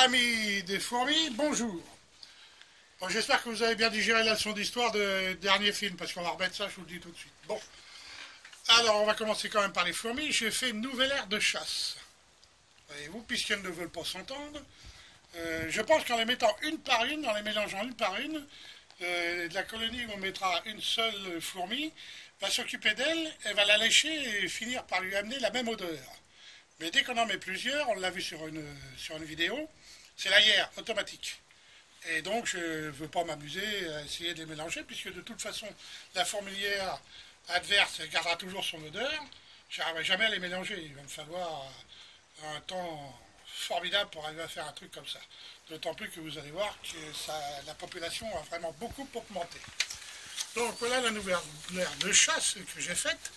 Amis des fourmis, bonjour. Bon, j'espère que vous avez bien digéré la leçon d'histoire de dernier film, parce qu'on va remettre ça, je vous le dis tout de suite. Bon, alors on va commencer quand même par les fourmis. J'ai fait une nouvelle ère de chasse. Voyez-vous, puisqu'elles ne veulent pas s'entendre, je pense qu'en les mettant une par une, en les mélangeant une par une, de la colonie où on mettra une seule fourmi, va s'occuper d'elle, elle va la lécher et finir par lui amener la même odeur. Mais dès qu'on en met plusieurs, on l'a vu sur une vidéo, c'est la hyère automatique. Et donc je ne veux pas m'amuser à essayer de les mélanger, puisque de toute façon, la fourmilière adverse gardera toujours son odeur. Je n'arriverai jamais à les mélanger. Il va me falloir un temps formidable pour arriver à faire un truc comme ça. D'autant plus que vous allez voir que la population a vraiment beaucoup augmenté. Donc voilà la nouvelle ère de chasse que j'ai faite.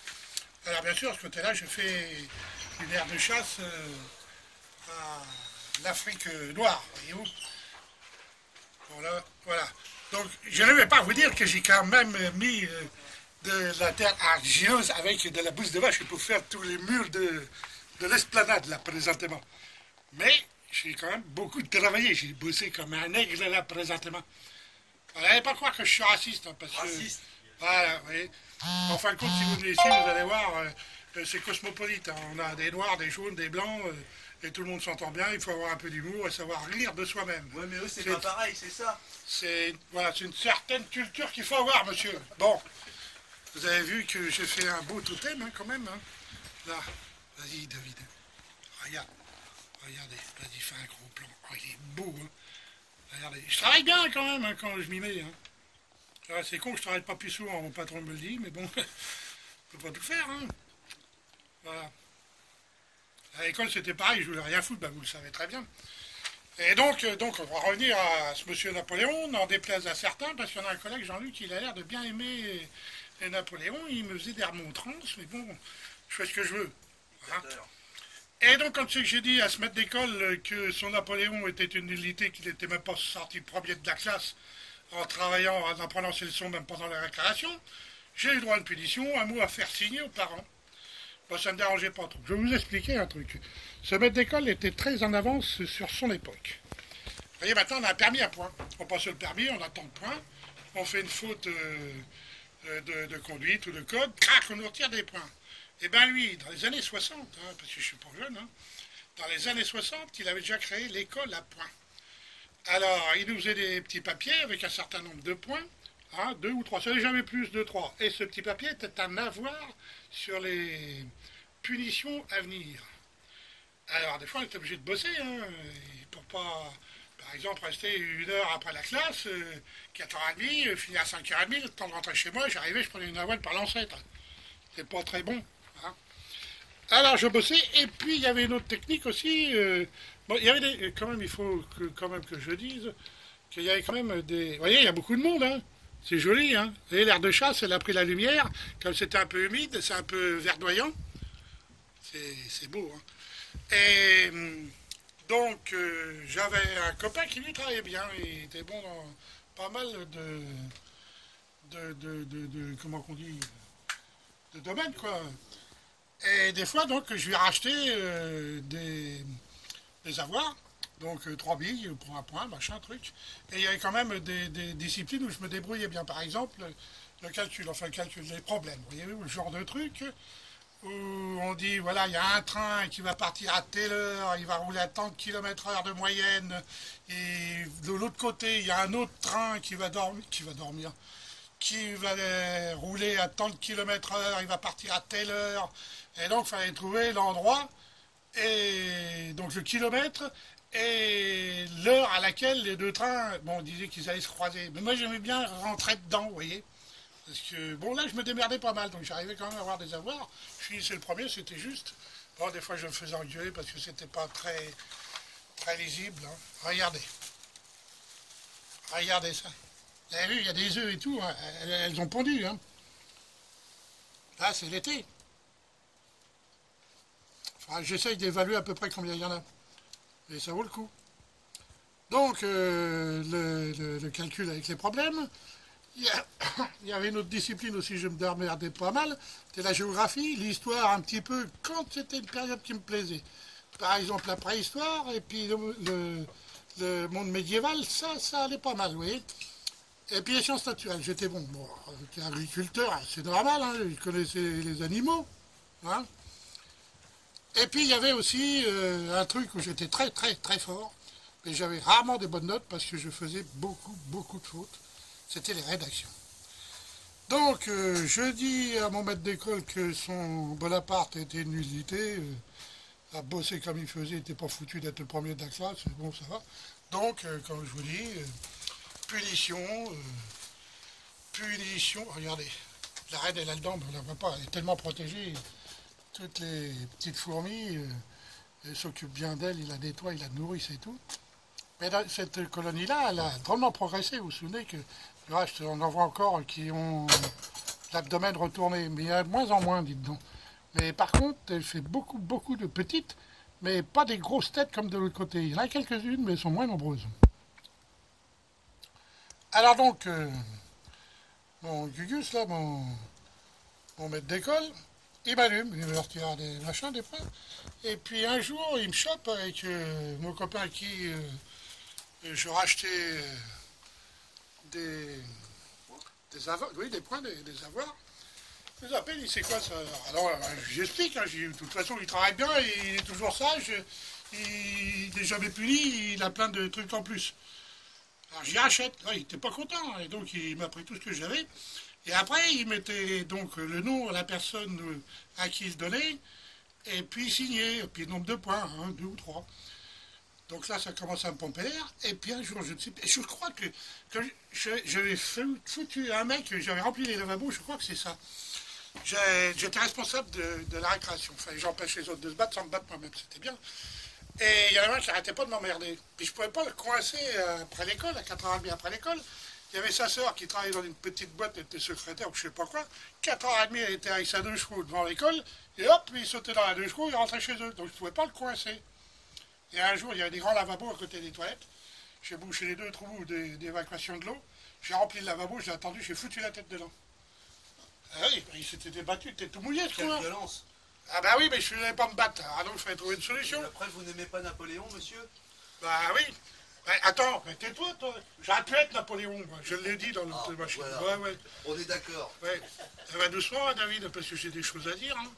Alors bien sûr, à ce côté-là, j'ai fait une aire de chasse à l'Afrique noire, voyez-vous. Voilà. Donc je ne vais pas vous dire que j'ai quand même mis de la terre argileuse avec de la bouse de vache pour faire tous les murs de l'esplanade là présentement. Mais j'ai quand même beaucoup travaillé, j'ai bossé comme un aigle là présentement. Vous n'allez pas croire que je suis raciste, hein, parce que... Raciste. Voilà, vous voyez. En fin de compte, si vous venez ici, vous allez voir, c'est cosmopolite, hein. On a des noirs, des jaunes, des blancs, et tout le monde s'entend bien. Il faut avoir un peu d'humour et savoir rire de soi-même. Ouais, mais eux, c'est pas pareil, c'est ça. C'est une certaine culture qu'il faut avoir, monsieur. Bon, vous avez vu que j'ai fait un beau totem, hein, quand même. Hein. Là, vas-y, David. Regardez, vas-y, fais un gros plan. Oh, il est beau, hein. Regardez, je travaille bien quand même hein, quand je m'y mets. Hein. C'est con que je travaille pas plus souvent, mon patron me le dit, mais bon, je peux pas tout faire. Hein. Voilà. À l'école, c'était pareil, je voulais rien foutre, vous le savez très bien. Et donc, on va revenir à ce monsieur Napoléon, n'en déplaise à certains, parce qu'il y en a un collègue, Jean-Luc, il a l'air de bien aimer Napoléon, il me faisait des remontrances, mais bon, je fais ce que je veux. Hein. Et donc, quand j'ai dit à ce maître d'école que son Napoléon était une nullité, qu'il n'était même pas sorti premier de la classe, en travaillant, en prenant ses leçons, même pendant la récréation, j'ai eu droit à une punition, un mot à faire signer aux parents. Bon, ça ne me dérangeait pas trop. Je vais vous expliquer un truc. Ce maître d'école était très en avance sur son époque. Vous voyez, maintenant, on a un permis à points. On passe le permis, on attend le point, on fait une faute de conduite ou de code, crac, on nous retire des points. Et bien lui, dans les années 60, hein, parce que je ne suis pas jeune, hein, dans les années 60, il avait déjà créé l'école à points. Alors, il nous faisait des petits papiers avec un certain nombre de points, hein, 2 ou 3, ça n'est jamais plus de 3. Et ce petit papier était un avoir sur les punitions à venir. Alors, des fois, on était obligé de bosser, hein, pour pas, par exemple, rester 1 heure après la classe, 4h30, finir à 5h30, le temps de rentrer chez moi, j'arrivais, je prenais une avoine par l'ancêtre. C'est pas très bon. Hein. Alors, je bossais, et puis il y avait une autre technique aussi. Bon, il y avait quand même, il faut quand même que je dise qu'il y avait quand même des... Vous voyez, il y a beaucoup de monde, hein. C'est joli, hein. Vous voyez, l'air de chasse, elle a pris la lumière. Comme c'était un peu humide, c'est un peu verdoyant. C'est beau, hein. Et donc, j'avais un copain qui lui travaillait bien. Il était bon dans pas mal comment qu'on dit, de domaines, quoi. Et des fois, donc, je lui ai racheté des avoirs. Donc 3 billes pour un point, machin, truc. Et il y avait quand même des disciplines où je me débrouillais bien. Par exemple, le calcul, enfin le calcul des problèmes. Vous voyez, le genre de truc où on dit, voilà, il y a un train qui va partir à telle heure, il va rouler à tant de km/h de moyenne. Et de l'autre côté, il y a un autre train qui va dormir, qui va rouler à tant de km/h, il va partir à telle heure. Et donc, il fallait trouver l'endroit, et donc le kilomètre, et l'heure à laquelle les deux trains, bon, on disait qu'ils allaient se croiser. Mais moi, j'aimais bien rentrer dedans, vous voyez. Parce que, bon, là, je me démerdais pas mal, donc j'arrivais quand même à avoir des avoirs. Je finissais le premier, c'était juste. Bon, des fois, je me faisais engueuler parce que c'était pas très, très lisible. Hein. Regardez. Regardez ça. Vous avez vu, il y a des œufs et tout, hein. Elles ont pondu. Hein. Là, c'est l'été. Enfin, j'essaye d'évaluer à peu près combien il y en a. Et ça vaut le coup. Donc, le calcul avec les problèmes. Il y avait une autre discipline aussi, je me démerdais pas mal. C'était la géographie, l'histoire un petit peu, quand c'était une période qui me plaisait. Par exemple, la préhistoire, et puis le monde médiéval, ça allait pas mal, oui. Et puis les sciences naturelles, j'étais bon. Bon, j'étais agriculteur, c'est normal, hein, je connaissais les animaux. Hein. Et puis il y avait aussi un truc où j'étais très très très fort, mais j'avais rarement des bonnes notes parce que je faisais beaucoup beaucoup de fautes. C'était les rédactions. Donc je dis à mon maître d'école que son Bonaparte était une nullité, à bosser comme il faisait, il n'était pas foutu d'être le premier de la classe, c'est bon, ça va. Donc, comme je vous dis, punition, punition, regardez, la reine elle est là-dedans, mais on ne la voit pas, elle est tellement protégée, toutes les petites fourmis, elle s'occupe bien d'elle, il la nettoie, il la nourrit, c'est tout. Mais dans cette colonie-là, elle a drôlement progressé, vous vous souvenez que du reste, on en voit encore qui ont l'abdomen retourné, mais il y a de moins en moins, dites donc. Mais par contre, elle fait beaucoup, beaucoup de petites, mais pas des grosses têtes comme de l'autre côté. Il y en a quelques-unes, mais elles sont moins nombreuses. Alors donc, mon Gugus, là, mon maître d'école, il m'allume, il me retire des machins, des points. Et puis un jour, il me chope avec mon copain à qui je rachetais des avoirs, oui, des points, des avoirs. Je les appelle, il sait quoi ça? Alors j'explique, hein, de toute façon il travaille bien, il est toujours sage, il n'est jamais puni, il a plein de trucs en plus. Alors j'y rachète, il n'était pas content, et donc il m'a pris tout ce que j'avais. Et après il mettait donc le nom à la personne à qui il donnait, et puis il signait, et puis le nombre de points, 1, 2 ou 3. Donc là, ça commence à me pomper l'air. Et puis un jour, je ne sais pas, je crois que j'avais foutu un mec, j'avais rempli les lavabos, je crois que c'est ça. J'étais responsable de la récréation. Enfin, j'empêche les autres de se battre sans me battre moi-même, c'était bien. Et il y en avait un qui n'arrêtait pas de m'emmerder. Puis je ne pouvais pas le coincer après l'école, à 4h30 après l'école. Il y avait sa sœur qui travaillait dans une petite boîte, elle était secrétaire ou je ne sais pas quoi. 4h30, elle était avec sa deux chevaux devant l'école. Et hop, il sautait dans la deux chevaux, il rentrait chez eux. Donc je ne pouvais pas le coincer. Et un jour, il y avait des grands lavabos à côté des toilettes. J'ai bouché les deux trous d'évacuation de l'eau. J'ai rempli le lavabo, j'ai attendu, j'ai foutu la tête dedans. Ah oui, il s'était débattu, il était tout mouillé ce Quelle violence! Ah bah oui, mais je ne voulais pas me battre. Ah donc il fallait trouver une solution. Et après, vous n'aimez pas Napoléon, monsieur? Bah oui. Ouais, attends, mais tais-toi, toi. J'aurais pu être Napoléon, moi. Je l'ai dit dans notre machine. Voilà. Ouais, ouais. On est d'accord. Ouais. Ça va doucement, hein, David, parce que j'ai des choses à dire. Hein.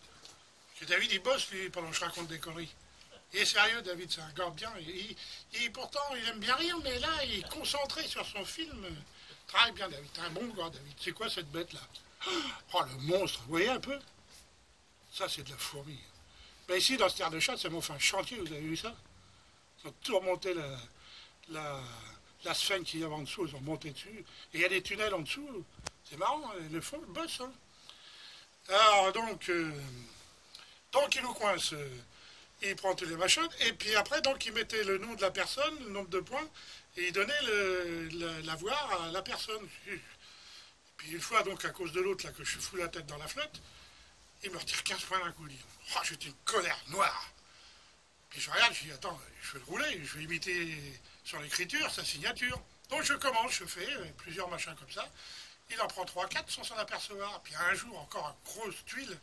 Parce que David, il bosse, lui, pendant que je raconte des conneries. Il est sérieux, David, c'est un gars bien. Pourtant, il aime bien rire, mais là, il est concentré sur son film. Travaille bien, David. T'es un bon gars, David. C'est quoi cette bête-là? Oh, le monstre. Vous voyez un peu? Ça, c'est de la fourmi. Mais ici, dans ce terre de chat, ça m'a fait un chantier, vous avez vu ça? Ils ont tout remonté la sphène qu'il y avait en dessous, ils ont monté dessus. Et il y a des tunnels en dessous. C'est marrant, hein, le fond, le boss. Hein. Alors, donc il nous coince. Il prend tous les machins, et puis après, donc, il mettait le nom de la personne, le nombre de points, et il donnait l'avoir à la personne. Puis une fois, donc, à cause de l'autre, là, que je fous la tête dans la flotte, il me retire 15 points d'un coup. Oh, j'étais une colère noire. Puis je regarde, je dis, attends, je vais le rouler, je vais imiter sur l'écriture sa signature. Donc je commence, je fais plusieurs machins comme ça. Il en prend 3, 4 sans s'en apercevoir. Puis un jour, encore une grosse tuile,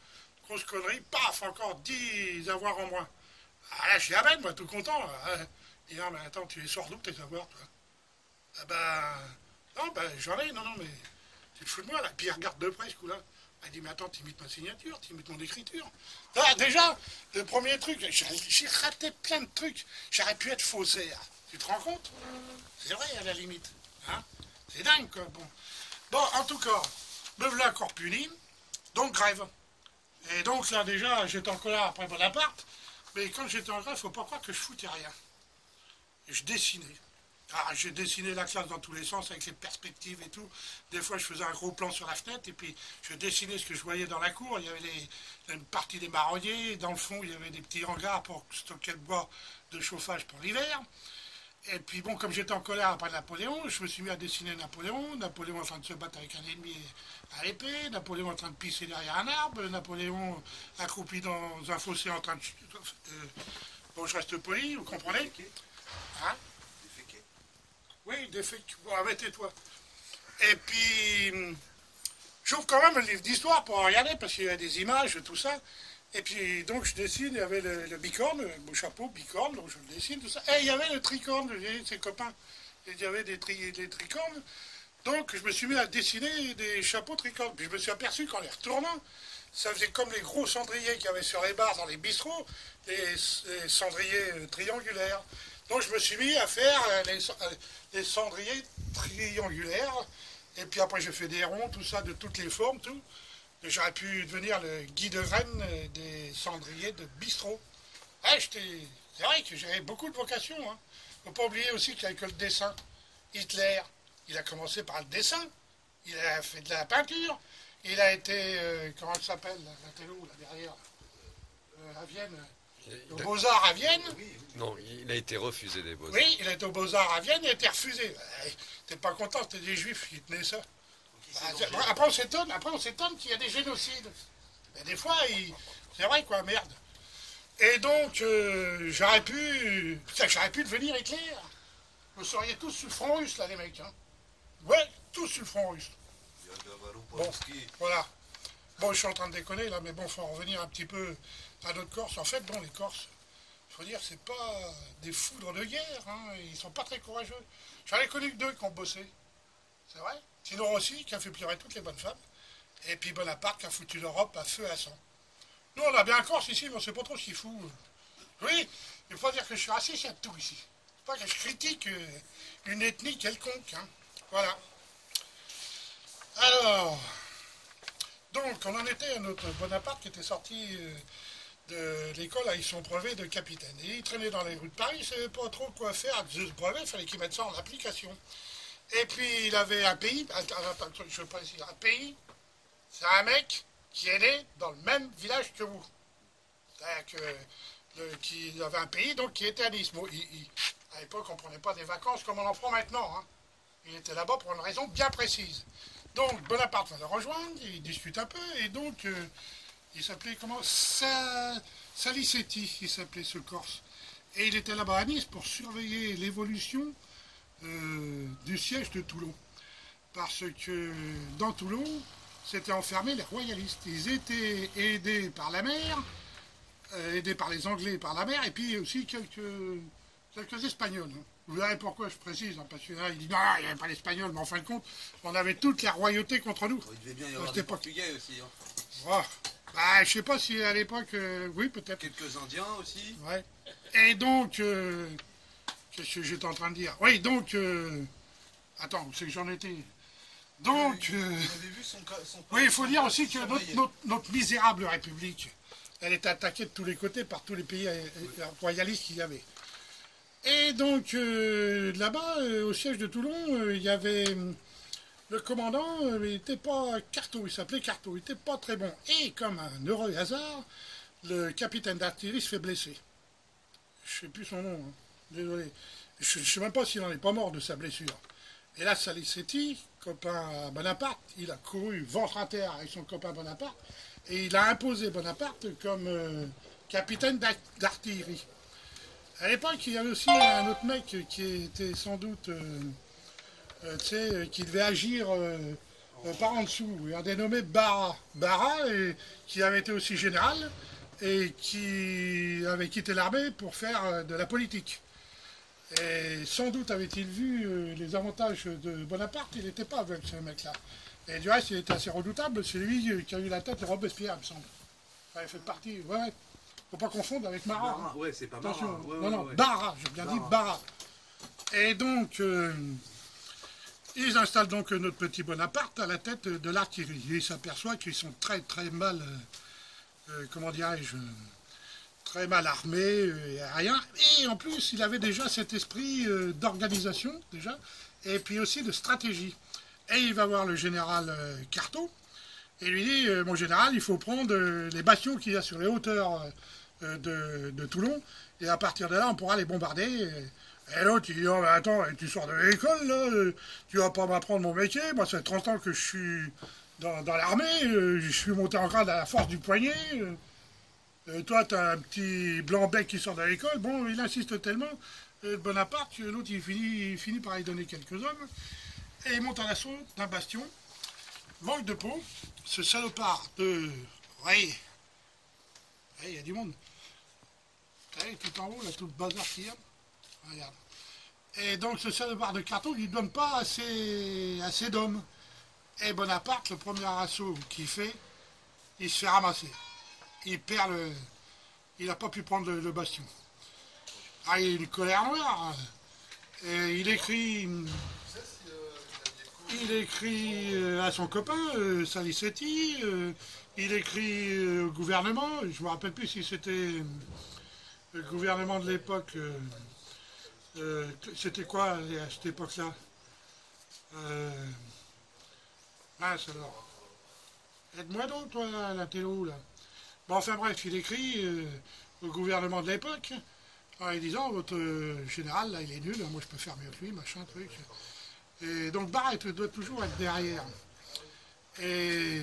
grosse connerie, paf, encore 10 avoirs en moins. Ah là, je suis à peine, moi, tout content. Il dit, non, mais attends, tu es sors d'où tes avoirs, toi? Ah ben, non, ben, j'en ai, non, mais tu te fous de moi, là. Puis il regarde de près, ce coup-là. Il dit, mais attends, tu imites ma signature, tu imites mon écriture. Ah, déjà, le premier truc, j'ai raté plein de trucs. J'aurais pu être faussaire. Tu te rends compte? C'est vrai, à la limite. Hein, c'est dingue, quoi. Bon, en tout cas, me voilà encore puni, donc grève. Et donc là, déjà, j'étais en colère après Bonaparte. Mais quand j'étais en grève, il ne faut pas croire que je foutais rien. Et je dessinais. Ah, j'ai dessiné la classe dans tous les sens avec les perspectives et tout. Des fois, je faisais un gros plan sur la fenêtre et puis je dessinais ce que je voyais dans la cour. Il y avait une partie des marronniers. Dans le fond, il y avait des petits hangars pour stocker le bois de chauffage pour l'hiver. Et puis bon, comme j'étais en colère après Napoléon, je me suis mis à dessiner Napoléon. Napoléon en train de se battre avec un ennemi à l'épée. Napoléon en train de pisser derrière un arbre. Napoléon accroupi dans un fossé en train de... bon, je reste poli, vous comprenez? Hein? Oui, des faits. Bon, tais-toi. Et puis, j'ouvre quand même le livre d'histoire pour en regarder, parce qu'il y a des images, tout ça. Et puis, donc, je dessine, il y avait le bicorne, le beau chapeau, bicorne, donc je le dessine, tout ça. Et il y avait le tricorne, ses copains. Et il y avait des tricornes. Donc, je me suis mis à dessiner des chapeaux tricornes. Puis je me suis aperçu qu'en les retournant, ça faisait comme les gros cendriers qu'il y avait sur les bars dans les bistrots, les cendriers triangulaires. Donc, je me suis mis à faire les cendriers triangulaires. Et puis après, j'ai fait des ronds, tout ça, de toutes les formes, tout. J'aurais pu devenir le Guy de Vraine des cendriers de bistrot. Ah, c'est vrai que j'avais beaucoup de vocation. Hein. Faut pas oublier aussi qu'avec le dessin, Hitler, il a commencé par le dessin. Il a fait de la peinture. Il a été, comment elle s'appelle, la télo, là derrière, à Vienne, aux Beaux-Arts à Vienne. Non, il a été refusé des Beaux-Arts. Oui, il a été aux Beaux-Arts à Vienne, il a été refusé. T'es pas content, c'était des Juifs qui tenaient ça. Après, on s'étonne qu'il y a des génocides. Mais des fois, c'est vrai, quoi, merde. Et donc, j'aurais pu devenir Hitler. Vous seriez tous sur le front russe, là, les mecs. Hein. Ouais, tous sur le front russe. Bon, voilà. Bon, je suis en train de déconner, là, mais bon, il faut en revenir un petit peu à notre Corse. En fait, bon, les Corses, il faut dire, c'est pas des foudres de guerre. Hein. Ils sont pas très courageux. J'en ai connu que 2 qui ont bossé. C'est vrai. Tino Rossi qui a fait pleurer toutes les bonnes femmes. Et puis Bonaparte qui a foutu l'Europe à feu et à sang. Nous, on a bien Corse ici, mais on ne sait pas trop ce qu'il fout. Oui, il ne faut pas dire que je suis raciste, il y a de tout ici. Il ne faut pas que je critique une ethnie quelconque. Hein. Voilà. Alors, donc, on en était à notre Bonaparte qui était sorti de l'école avec son brevet de capitaine. Et il traînait dans les rues de Paris, il ne savait pas trop quoi faire avec ce brevet, il fallait qu'il mette ça en application. Et puis il avait un pays, je ne sais pas si un pays, c'est un mec qui est né dans le même village que vous. C'est-à-dire qu'il avait un pays donc qui était à Nice. Bon, à l'époque, on ne prenait pas des vacances comme on en prend maintenant. Hein. Il était là-bas pour une raison bien précise. Donc Bonaparte va le rejoindre, il discute un peu, et donc il s'appelait comment Salicetti, il s'appelait ce Corse. Et il était là-bas à Nice pour surveiller l'évolution du siège de Toulon. Parce que dans Toulon, s'étaient enfermés les royalistes. Ils étaient aidés par la mer, aidés par les Anglais par la mer, et puis aussi quelques Espagnols. Vous verrez pourquoi je précise, hein, parce que là, il dit non, il n'y avait pas l'Espagnol, mais en fin de compte, on avait toute la royauté contre nous. Il devait bien y avoir des Portugais aussi. Hein. Oh. Bah, je sais pas si à l'époque, oui, peut-être. Quelques Indiens aussi. Ouais. Et donc, qu'est-ce que j'étais en train de dire? Oui, donc, attends, où c'est que j'en étais? Donc, oui, il faut dire aussi que notre misérable République, elle était attaquée de tous les côtés par tous les pays royalistes qu'il y avait. Et donc, là-bas, au siège de Toulon, il y avait le commandant, il n'était pas Carteau, il s'appelait Carteau, il n'était pas très bon. Et comme un heureux hasard, le capitaine d'artillerie se fait blesser. Je ne sais plus son nom, hein. Désolé. Je ne sais même pas s'il n'en est pas mort de sa blessure. Et là, Salicetti, copain à Bonaparte, il a couru ventre à terre avec son copain Bonaparte, et il a imposé Bonaparte comme capitaine d'artillerie. À l'époque, il y avait aussi un autre mec qui était sans doute, qui devait agir par en dessous, un dénommé Barra. Barra, qui avait été aussi général, et qui avait quitté l'armée pour faire de la politique. Et sans doute avait-il vu les avantages de Bonaparte, il n'était pas aveugle ce mec-là. Et du reste, il était assez redoutable, c'est lui qui a eu la tête de Robespierre, il me semble. Il fait partie, ouais. Faut pas confondre avec Marat. Marat, ouais, c'est pas Marat. Attention, Ouais, non, ouais. Barra, j'ai bien dit Barra. Et donc, ils installent donc notre petit Bonaparte à la tête de l'artillerie. Et ils s'aperçoivent qu'ils sont très très mal, comment dirais-je, très mal armés, rien. Et en plus, il avait déjà cet esprit d'organisation, déjà, et puis aussi de stratégie. Et il va voir le général Carteau, et lui dit, mon général, il faut prendre les bastions qu'il y a sur les hauteurs de Toulon, et à partir de là, on pourra les bombarder. Et l'autre, il dit, oh, mais attends, tu sors de l'école, là, tu vas pas m'apprendre mon métier, moi, ça fait 30 ans que je suis dans l'armée, je suis monté en grade à la force du poignet, toi, t'as un petit blanc-bec qui sort de l'école, bon, il insiste tellement, Bonaparte, l'autre, il finit par y donner quelques hommes, et il monte à l'assaut d'un bastion. Manque de peau, ce salopard de... Oui, Il y a du monde. Vous voyez, tout en haut, là, tout le bazar qu'il y a. Regarde. Et donc ce salopard de carton, il ne donne pas assez d'hommes. Et Bonaparte, le premier assaut qu'il fait, il se fait ramasser. Il perd le... Il n'a pas pu prendre le bastion. Ah, il a une colère noire. Et il écrit à son copain, Salicetti, il écrit au gouvernement, je ne me rappelle plus si c'était le gouvernement de l'époque, c'était quoi à cette époque-là mince alors. Aide-moi donc, toi, la télo, là. Bon, enfin bref, il écrit au gouvernement de l'époque, en lui disant, votre général, là, il est nul, moi je peux faire mieux que lui, machin, truc. Et donc Barrett doit toujours être derrière. Et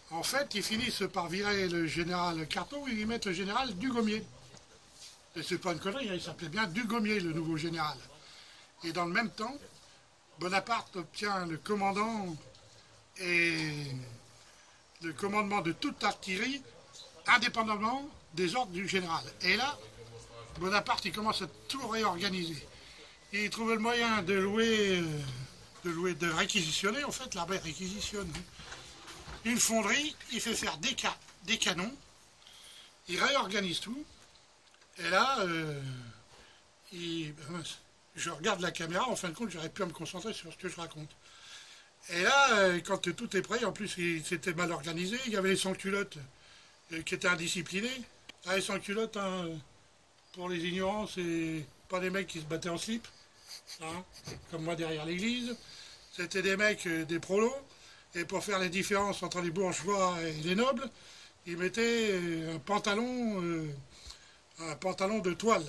en fait, ils finissent par virer le général Carton et ils mettent le général Dugommier. Et c'est pas une connerie, hein, il s'appelait bien Dugommier, le nouveau général. Et dans le même temps, Bonaparte obtient le commandant et le commandement de toute l'artillerie, indépendamment des ordres du général. Et là, Bonaparte, il commence à tout réorganiser. Il trouve le moyen de réquisitionner, en fait, l'armée réquisitionne une fonderie, il fait faire des canons, il réorganise tout, et là, je regarde la caméra, en fin de compte, j'aurais pu me concentrer sur ce que je raconte. Et là, quand tout est prêt, en plus, c'était mal organisé, il y avait les sans-culottes qui étaient indisciplinés. Ah, les sans-culottes, hein, pour les ignorants, c'est pas des mecs qui se battaient en slip, hein, comme moi derrière l'église. C'était des mecs, des prolos, et pour faire les différences entre les bourgeois et les nobles, ils mettaient un pantalon de toile.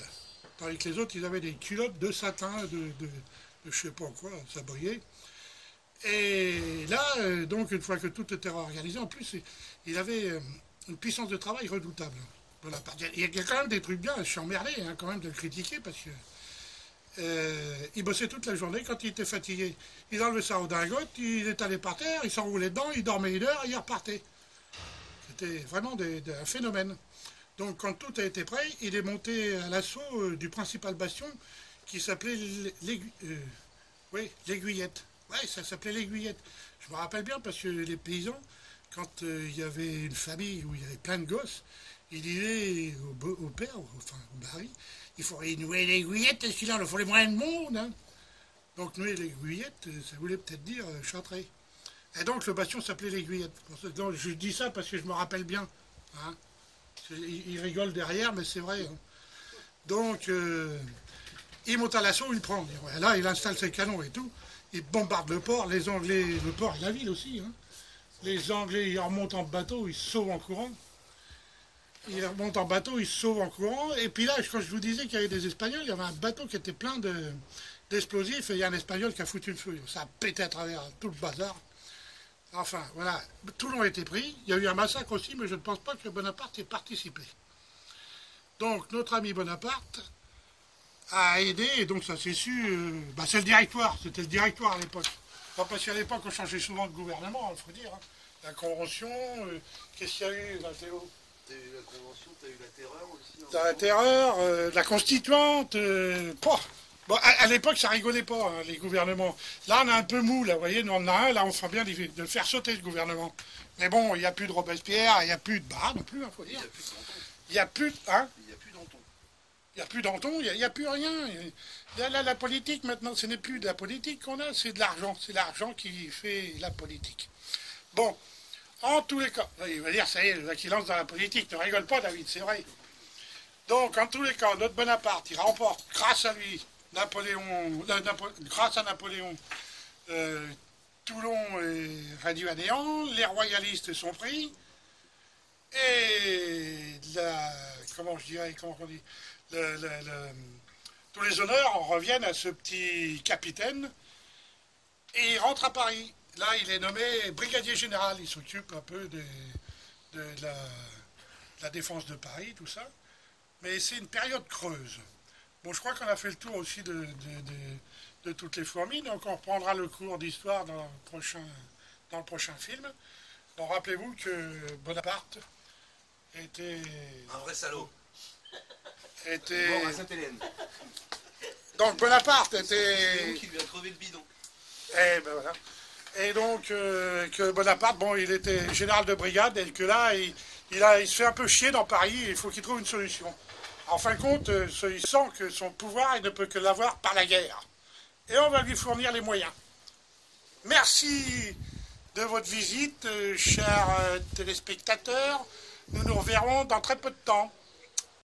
Tandis que les autres, ils avaient des culottes de satin, de je sais pas quoi, ça brillait. Et là, donc, une fois que tout était réorganisé, en plus, il avait une puissance de travail redoutable. Il y a quand même des trucs bien, je suis emmerdé hein, quand même de le critiquer, parce que il bossait toute la journée, quand il était fatigué, il enlevait sa redingote, il étalait par terre, il s'enroulait dedans, il dormait 1 heure et il repartait. C'était vraiment un phénomène. Donc quand tout a été prêt, il est monté à l'assaut du principal bastion qui s'appelait l'Aiguillette. Ouais, ça s'appelait l'Aiguillette. Je me rappelle bien parce que les paysans, quand il y avait une famille où il y avait plein de gosses, ils disaient au père, enfin au mari, il faudrait nouer l'aiguillette parce qu'il en faut les moyens de monde. Hein. Donc nouer l'aiguillette, ça voulait peut-être dire châtrer. Et donc le bastion s'appelait l'Aiguillette. Donc je dis ça parce que je me rappelle bien. Hein. Il rigole derrière, mais c'est vrai. Hein. Donc, il monte à l'assaut, il prend. Là, il installe ses canons et tout. Il bombarde le port. Les Anglais, le port et la ville aussi. Hein. Les Anglais, ils remontent en bateau, ils se sauvent en courant. Ils remontent en bateau, ils se sauvent en courant. Et puis là, quand je vous disais qu'il y avait des Espagnols, il y avait un bateau qui était plein d'explosifs. Et il y a un Espagnol qui a foutu le feu. Ça a pété à travers tout le bazar. Enfin, voilà, Toulon a été pris. Il y a eu un massacre aussi, mais je ne pense pas que Bonaparte ait participé. Donc, notre ami Bonaparte a aidé, et donc ça s'est su... c'est le directoire, c'était le directoire à l'époque. Pas parce qu'à l'époque, on changeait souvent de gouvernement, il faut dire. Hein. La Convention, qu'est-ce qu'il y a eu, là, Théo? T'as eu la Convention, t'as eu la Terreur aussi. T'as la Terreur, la Constituante... Bon, à l'époque, ça rigolait pas, hein, les gouvernements. Là, on a un peu mou, là, vous voyez, nous on en a un, là, on fait bien de le faire sauter, ce gouvernement. Mais bon, il n'y a plus de Robespierre, il n'y a plus de Barre non plus, il faut dire. Il n'y a plus de Danton. Il n'y a plus de... Hein? Il n'y a plus Danton, il n'y a plus rien. La politique, maintenant, ce n'est plus de la politique qu'on a, c'est de l'argent. C'est l'argent qui fait la politique. Bon, en tous les cas, il va dire, ça y est, le qui lance dans la politique, ne rigole pas, David, c'est vrai. Donc, en tous les cas, notre Bonaparte, il remporte, grâce à lui, grâce à Napoléon, Toulon est réduit à néant, les royalistes sont pris, et comment on dit, tous les honneurs en reviennent à ce petit capitaine, et il rentre à Paris. Là, il est nommé brigadier général, il s'occupe un peu de la défense de Paris, tout ça, mais c'est une période creuse. Bon, je crois qu'on a fait le tour aussi de toutes les fourmis, donc on reprendra le cours d'histoire dans le prochain film. Bon, rappelez-vous que Bonaparte était... Un vrai salaud. était... Mort à Sainte-Hélène. Donc Bonaparte C'est était... Léon qui lui a crevé le bidon. Eh ben voilà. Et donc que Bonaparte, bon, il était général de brigade et que là, il se fait un peu chier dans Paris et il faut qu'il trouve une solution. En fin de compte, il sent que son pouvoir, il ne peut que l'avoir par la guerre. Et on va lui fournir les moyens. Merci de votre visite, chers téléspectateurs. Nous nous reverrons dans très peu de temps.